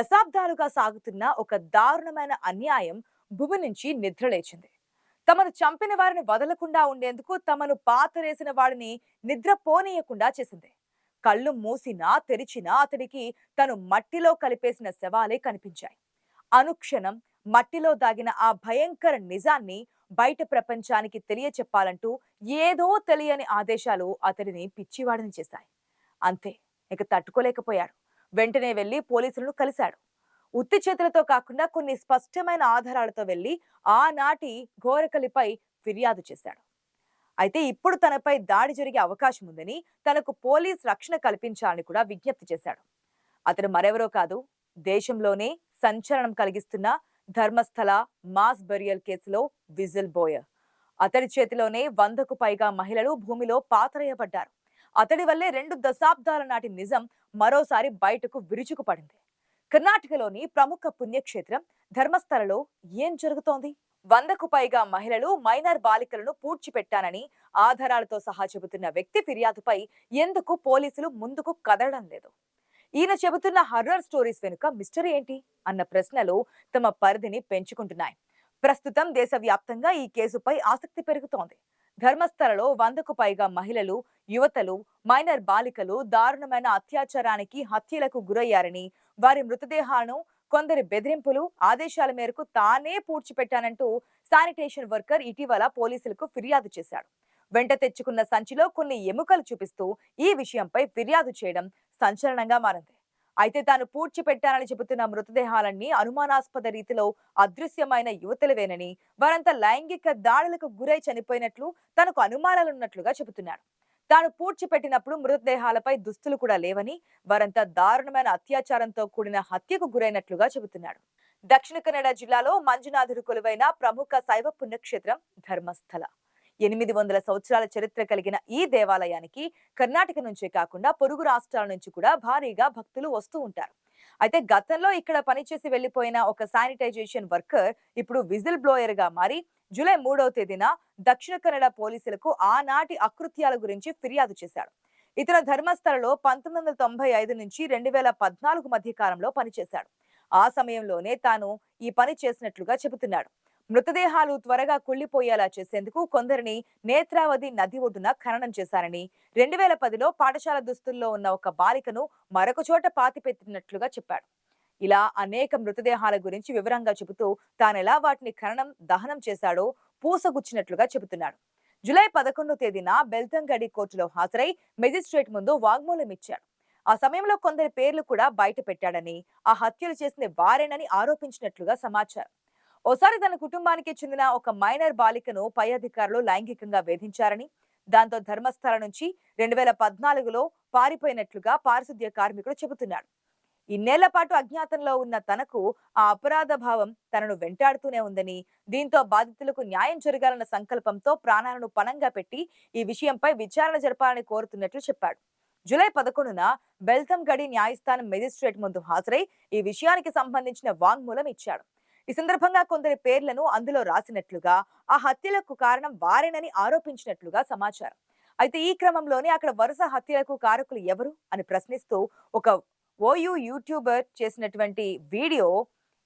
దశాబ్దాలుగా సాగుతున్న ఒక దారుణమైన అన్యాయం భూమి నుంచి నిద్రలేచింది. తమను చంపిన వారిని వదలకుండా ఉండేందుకు తమను పాతరేసిన వాడిని నిద్ర పోనీయకుండా చేసింది. కళ్ళు మూసినా తెరిచినా అతడికి తను మట్టిలో కలిపేసిన శవాలే కనిపించాయి. అనుక్షణం మట్టిలో దాగిన ఆ భయంకర నిజాన్ని బయట ప్రపంచానికి తెలియచెప్పాలంటూ ఏదో తెలియని ఆదేశాలు అతడిని పిచ్చివాడిని చేశాయి. అంతే, ఇక తట్టుకోలేకపోయాడు. వెంటనే వెళ్లి పోలీసులను కలిశాడు. ఉత్తి చేతులతో కాకుండా కొన్ని స్పష్టమైన ఆధారాలతో వెళ్లి ఆనాటి ఘోరకలిపై ఫిర్యాదు చేశాడు. అయితే ఇప్పుడు తనపై దాడి జరిగే అవకాశం ఉందని, తనకు పోలీస్ రక్షణ కల్పించాలని కూడా విజ్ఞప్తి చేశాడు. అతడు మరెవరో కాదు, దేశంలోనే సంచలనం కలిగిస్తున్న ధర్మస్థల మాస్ బెరియల్ కేసులో విజిల్ బోయర్. అతడి చేతిలోనే 100కు పైగా మహిళలు భూమిలో పాతరేయబడ్డారు. అతడి వల్లే 2 దశాబ్దాల నాటి నిజం మరోసారి బయటకు విరుచుకుపడింది. కర్ణాటకలోని ప్రముఖ పుణ్యక్షేత్రం ధర్మస్థలలో ఏం జరుగుతోంది? 100కు పైగా మహిళలు, మైనర్ బాలికలను పూడ్చిపెట్టానని ఆధారాలతో సహా చెబుతున్న వ్యక్తి ఫిర్యాదుపై ఎందుకు పోలీసులు ముందుకు కదలడం లేదు? ఈయన చెబుతున్న హర్రర్ స్టోరీస్ వెనుక మిస్టరీ ఏంటి అన్న ప్రశ్నలు తమ పరిధిని పెంచుకుంటున్నాయి. ప్రస్తుతం దేశవ్యాప్తంగా ఈ కేసుపై ఆసక్తి పెరుగుతోంది. ధర్మస్థలలో 100కు పైగా మహిళలు, యువతలు, మైనర్ బాలికలు దారుణమైన అత్యాచారానికి, హత్యలకు గురయ్యారని, వారి మృతదేహాలను కొందరి బెదిరింపులు, ఆదేశాల మేరకు తానే పూడ్చిపెట్టానంటూ శానిటేషన్ వర్కర్ ఇటీవల పోలీసులకు ఫిర్యాదు చేశాడు. వెంట తెచ్చుకున్న సంచిలో కొన్ని ఎముకలు చూపిస్తూ ఈ విషయంపై ఫిర్యాదు చేయడం సంచలనంగా మారింది. అయితే తాను పూడ్చిపెట్టానని చెబుతున్న మృతదేహాలన్నీ అనుమానాస్పద రీతిలో అదృశ్యమైన యువతులవేనని, వారంతా లైంగిక దాడులకు గురై చనిపోయినట్లు తనకు అనుమానాలున్నట్లుగా చెబుతున్నాడు. తాను పూడ్చిపెట్టినప్పుడు మృతదేహాలపై దుస్తులు కూడా లేవని, వారంతా దారుణమైన అత్యాచారంతో కూడిన హత్యకు గురైనట్లుగా చెబుతున్నాడు. దక్షిణ కన్నడ జిల్లాలో మంజునాథుడు కొలువైన ప్రముఖ శైవ పుణ్యక్షేత్రం ధర్మస్థల. 800 సంవత్సరాల చరిత్ర కలిగిన ఈ దేవాలయానికి కర్ణాటక నుంచే కాకుండా పొరుగు రాష్ట్రాల నుంచి కూడా భారీగా భక్తులు వస్తూ ఉంటారు. అయితే గతంలో ఇక్కడ పనిచేసి వెళ్లిపోయిన ఒక శానిటైజేషన్ వర్కర్ ఇప్పుడు విజిల్ బ్లోయర్ గా మారి జూలై 3వ తేదీన దక్షిణ కన్నడ పోలీసులకు ఆనాటి అకృత్యాల గురించి ఫిర్యాదు చేశాడు. ఇతను ధర్మస్థలలో 1995 నుంచి 2014 మధ్య కాలంలో పనిచేశాడు. ఆ సమయంలోనే తాను ఈ పని చేసినట్లుగా చెబుతున్నాడు. మృతదేహాలు త్వరగా కుళ్లిపోయేలా చేసేందుకు కొందరిని నేత్రావతి నది ఒడ్డున ఖననం చేశారని, 2010లో పాఠశాల దుస్తుల్లో ఉన్న ఒక బాలికను మరొక చోట పాతిపెట్టినట్లుగా చెప్పాడు. ఇలా అనేక మృతదేహాల గురించి వివరంగా చెబుతూ తానెలా వాటిని ఖననం, దహనం చేశాడో పూసగుచ్చినట్లుగా చెబుతున్నాడు. జూలై 11వ తేదీన బెల్తంగడి కోర్టులో హాజరై మెజిస్ట్రేట్ ముందు వాగ్మూలం ఇచ్చాడు. ఆ సమయంలో కొందరి పేర్లు కూడా బయట పెట్టాడని, ఆ హత్యలు చేసిన వారేనని ఆరోపించినట్లుగా సమాచారం. ఓసారి తన కుటుంబానికి చెందిన ఒక మైనర్ బాలికను పై అధికారులు లైంగికంగా వేధించారని, దాంతో ధర్మస్థల నుంచి 2014లో పారిపోయినట్లుగా పారిశుద్ధ్య కార్మికుడు చెబుతున్నాడు. ఇన్నేళ్ల పాటు అజ్ఞాతంలో ఉన్న తనకు ఆ అపరాధ భావం తనను వెంటాడుతూనే ఉందని, దీంతో బాధితులకు న్యాయం జరగాలన్న సంకల్పంతో ప్రాణాలను పణంగా పెట్టి ఈ విషయంపై విచారణ జరపాలని కోరుతున్నట్లు చెప్పాడు. జూలై 11న బెల్తంగడి న్యాయస్థానం మెజిస్ట్రేట్ ముందు హాజరై ఈ విషయానికి సంబంధించిన వాంగ్మూలం ఇచ్చాడు. ఈ సందర్భంగా కొందరి పేర్లను అందులో రాసినట్లుగా, ఆ హత్యలకు కారణం వారేనని ఆరోపించినట్లుగా సమాచారం. అయితే ఈ క్రమంలోనే అక్కడ వరుస హత్యలకు కారకులు ఎవరు అని ప్రశ్నిస్తూ ఒక ఓయూ యూట్యూబర్ చేసినటువంటి వీడియో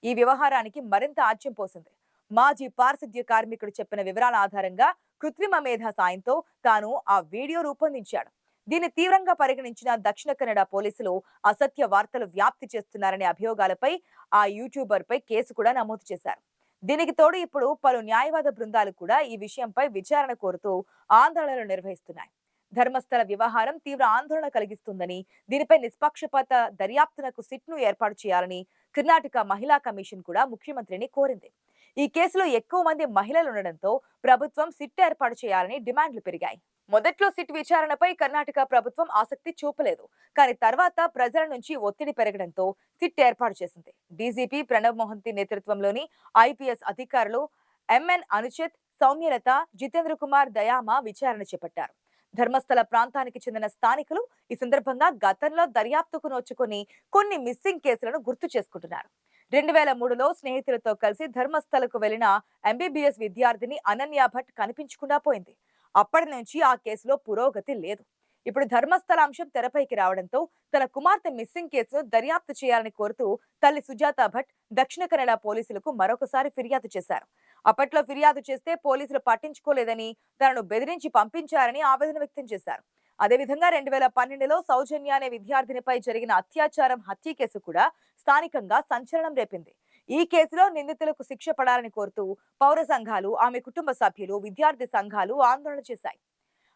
ఈ వ్యవహారానికి మరింత ఆజ్యం పోసింది. మాజీ పారిశుద్ధ్య కార్మికుడు చెప్పిన వివరాల ఆధారంగా కృత్రిమ మేధ సాయంతో తాను ఆ వీడియో రూపొందించాడు. దీన్ని తీవ్రంగా పరిగణించిన దక్షిణ కన్నడ పోలీసులు అసత్య వార్తలు వ్యాప్తి చేస్తున్నారనే అభియోగాలపై ఆ యూట్యూబర్ పై కేసు కూడా నమోదు చేశారు. దీనికి తోడు ఇప్పుడు పలు న్యాయవాద బృందాలు కూడా ఈ విషయంపై విచారణ కోరుతూ ఆందోళనలు నిర్వహిస్తున్నాయి. ధర్మస్థల వ్యవహారం తీవ్ర ఆందోళన కలిగిస్తుందని, దీనిపై నిష్పక్షపాత దర్యాప్తునకు సిట్ను ఏర్పాటు చేయాలని కర్ణాటక మహిళా కమిషన్ కూడా ముఖ్యమంత్రిని కోరింది. ఈ కేసులో ఎక్కువ మంది మహిళలు ఉండడంతో ప్రభుత్వం సిట్ ఏర్పాటు చేయాలని డిమాండ్లు పెరిగాయి. మొదట్లో సిట్ విచారణపై కర్ణాటక ప్రభుత్వం ఆసక్తి చూపలేదు. కానీ తర్వాత ప్రజల నుంచి ఒత్తిడి పెరగడంతో సిట్ ఏర్పాటు చేసింది. డీజీపీ ప్రణబ్ మొహంతి నేతృత్వంలోని ఐపీఎస్ అధికారులు ఎంఎన్ అనుచిత్, సౌమ్యలత, జితేంద్ర కుమార్ దయామా విచారణ చేపట్టారు. ధర్మస్థల ప్రాంతానికి చెందిన స్థానికులు ఈ సందర్భంగా గతంలో దర్యాప్తుకు నోచుకొని కొన్ని మిస్సింగ్ కేసులను గుర్తు చేసుకుంటున్నారు. 2003లో స్నేహితులతో కలిసి ధర్మస్థలకు వెళ్లిన ఎంబీబీఎస్ విద్యార్థిని అనన్య భట్ కనిపించకుండా పోయింది. అప్పటి నుంచి ఆ కేసులో పురోగతి లేదు. ఇప్పుడు ధర్మస్థల అంశం తెరపైకి రావడంతో తన కుమార్తె మిస్సింగ్ కేసును దర్యాప్తు చేయాలని కోరుతూ తల్లి సుజాత భట్ దక్షిణ కన్నడ పోలీసులకు మరొకసారి ఫిర్యాదు చేశారు. అప్పట్లో ఫిర్యాదు చేస్తే పోలీసులు పట్టించుకోలేదని, తనను బెదిరించి పంపించారని ఆవేదన వ్యక్తం చేశారు. అదేవిధంగా 2012లో సౌజన్య అనే విద్యార్థినిపై జరిగిన అత్యాచారం హత్య కేసు కూడా స్థానికంగా సంచలనం రేపింది. ఈ కేసులో నిందితులకు శిక్ష పడాలని కోరుతూ పౌర సంఘాలు, ఆమె కుటుంబ సభ్యులు, విద్యార్థి సంఘాలు ఆందోళన చేశాయి.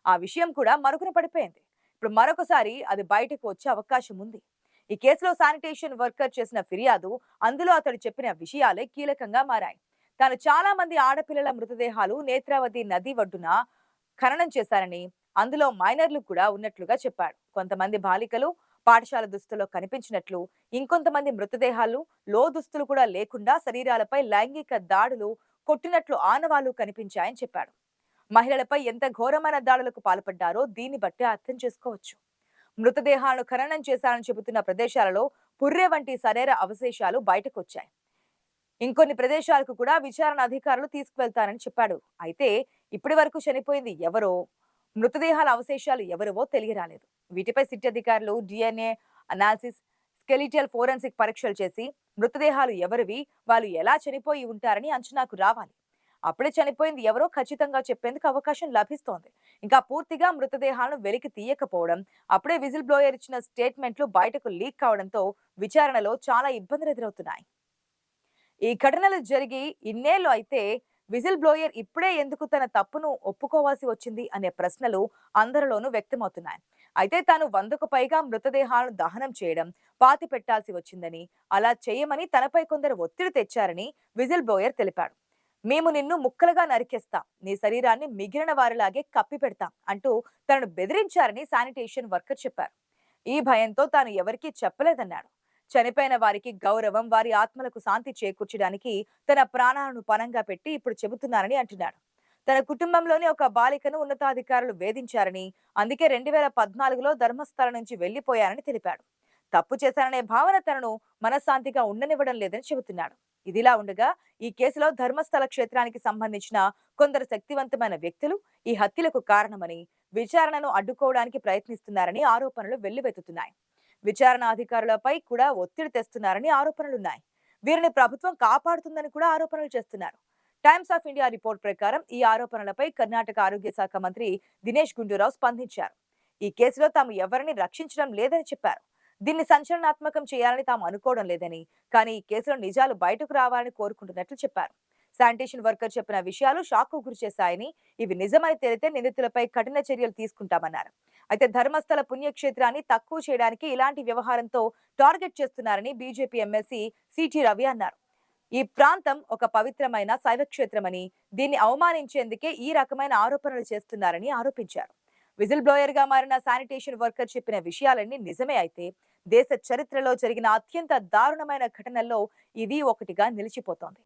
ఆ విషయం కూడా మరుగున పడిపోయింది. ఇప్పుడు మరొకసారి అది బయటకు వచ్చే అవకాశం ఉంది. ఈ కేసులో శానిటేషన్ వర్కర్ చేసిన ఫిర్యాదు, అందులో అతడు చెప్పిన విషయాలే కీలకంగా మారాయి. తాను చాలా మంది ఆడపిల్లల మృతదేహాలు నేత్రావతి నది ఒడ్డున ఖననం చేశారని, అందులో మైనర్లు కూడా ఉన్నట్లుగా చెప్పాడు. కొంతమంది బాలికలు పాఠశాల దుస్తుల్లో కనిపించినట్లు, ఇంకొంతమంది మృతదేహాలు లో దుస్తులు కూడా లేకుండా శరీరాలపై లైంగిక దాడులు కొట్టినట్లు ఆనవాళ్లు కనిపించాయని చెప్పాడు. మహిళలపై ఎంత ఘోరమైన దాడులకు పాల్పడ్డారో దీన్ని బట్టి అర్థం చేసుకోవచ్చు. మృతదేహాలను ఖననం చేశారని చెబుతున్న ప్రదేశాలలో పుర్రె వంటి శరీర అవశేషాలు బయటకొచ్చాయి. ఇంకొన్ని ప్రదేశాలకు కూడా విచారణ అధికారులు తీసుకువెళ్తారని చెప్పాడు. అయితే ఇప్పటి వరకు చనిపోయింది ఎవరో, మృతదేహాల అవశేషాలు ఎవరివో తెలియరాలేదు. వీటిపై సిట్ అధికారులు డిఎన్ఏ అనాలిసిస్, స్కెలిటల్ ఫోరెన్సిక్ పరీక్షలు చేసి మృతదేహాలు ఎవరివి, వాళ్ళు ఎలా చనిపోయి ఉంటారని అంచనాకు రావాలి. అప్పుడే చనిపోయింది ఎవరో ఖచ్చితంగా చెప్పేందుకు అవకాశం లభిస్తోంది. ఇంకా పూర్తిగా మృతదేహాలను వెలికి తీయకపోవడం, అప్పుడే విజిల్ బ్లోయర్ ఇచ్చిన స్టేట్మెంట్లు బయటకు లీక్ కావడంతో విచారణలో చాలా ఇబ్బందులు ఎదురవుతున్నాయి. ఈ ఘటనలు జరిగి ఇన్నేళ్లు అయితే విజిల్ బ్లోయర్ ఇప్పుడే ఎందుకు తన తప్పును ఒప్పుకోవాల్సి వచ్చింది అనే ప్రశ్నలు అందరిలోనూ వ్యక్తమవుతున్నాయి. అయితే తాను 100కు పైగా మృతదేహాలను దహనం చేయడం, పాతి పెట్టాల్సి వచ్చిందని, అలా చేయమని తనపై కొందరు ఒత్తిడి తెచ్చారని విజిల్ బ్లోయర్ తెలిపాడు. మేము నిన్ను ముక్కలుగా నరికేస్తాం, నీ శరీరాన్ని మిగిలిన వారిలాగే కప్పి పెడతాం అంటూ తనను బెదిరించారని శానిటేషన్ వర్కర్ చెప్పారు. ఈ భయంతో తాను ఎవరికీ చెప్పలేదన్నాడు. చనిపోయిన వారికి గౌరవం, వారి ఆత్మలకు శాంతి చేకూర్చడానికి తన ప్రాణాలను పణంగా పెట్టి ఇప్పుడు చెబుతున్నారని అంటున్నాడు. తన కుటుంబంలోని ఒక బాలికను ఉన్నతాధికారులు వేధించారని, అందుకే 2014లో ధర్మస్థల నుంచి వెళ్లిపోయారని తెలిపాడు. తప్పు చేశారనే భావన తనను మనశ్శాంతిగా ఉండనివ్వడం లేదని చెబుతున్నాడు. ఇదిలా ఉండగా ఈ కేసులో ధర్మస్థల క్షేత్రానికి సంబంధించిన కొందరు శక్తివంతమైన వ్యక్తులు ఈ హత్యలకు కారణమని, విచారణను అడ్డుకోవడానికి ప్రయత్నిస్తున్నారని ఆరోపణలు వెల్లువెత్తుతున్నాయి. విచారణ అధికారులపై కూడా ఒత్తిడి తెస్తున్నారని ఆరోపణలున్నాయి. వీరిని ప్రభుత్వం కాపాడుతుందని కూడా ఆరోపణలు చేస్తున్నారు. టైమ్స్ ఆఫ్ ఇండియా రిపోర్ట్ ప్రకారం ఈ ఆరోపణలపై కర్ణాటక ఆరోగ్య శాఖ మంత్రి దినేష్ గుండూరావు స్పందించారు. ఈ కేసులో తాము ఎవరిని రక్షించడం లేదని చెప్పారు. దీన్ని సంచలనాత్మకం చేయాలని తాము అనుకోవడం లేదని, కానీ ఈ కేసులో నిజాలు బయటకు రావాలని కోరుకుంటున్నట్లు చెప్పారు. శానిటేషన్ వర్కర్ చెప్పిన విషయాలు షాక్ కు గురిచేశాయని, ఇవి నిజమని తేలితే నిందితులపై కఠిన చర్యలు తీసుకుంటామన్నారు. అయితే ధర్మస్థల పుణ్యక్షేత్రాన్ని తక్కువ చేయడానికి ఇలాంటి వ్యవహారంతో టార్గెట్ చేస్తున్నారని బీజేపీ ఎమ్మెల్సీ సిటీ రవి అన్నారు. ఈ ప్రాంతం ఒక పవిత్రమైన శైవక్షేత్రమని, దీన్ని అవమానించేందుకే ఈ రకమైన ఆరోపణలు చేస్తున్నారని ఆరోపించారు. విజిల్ బ్లోయర్ గా మారిన శానిటేషన్ వర్కర్ చెప్పిన విషయాలన్నీ నిజమే అయితే దేశ చరిత్రలో జరిగిన అత్యంత దారుణమైన ఘటనల్లో ఇది ఒకటిగా నిలిచిపోతోంది.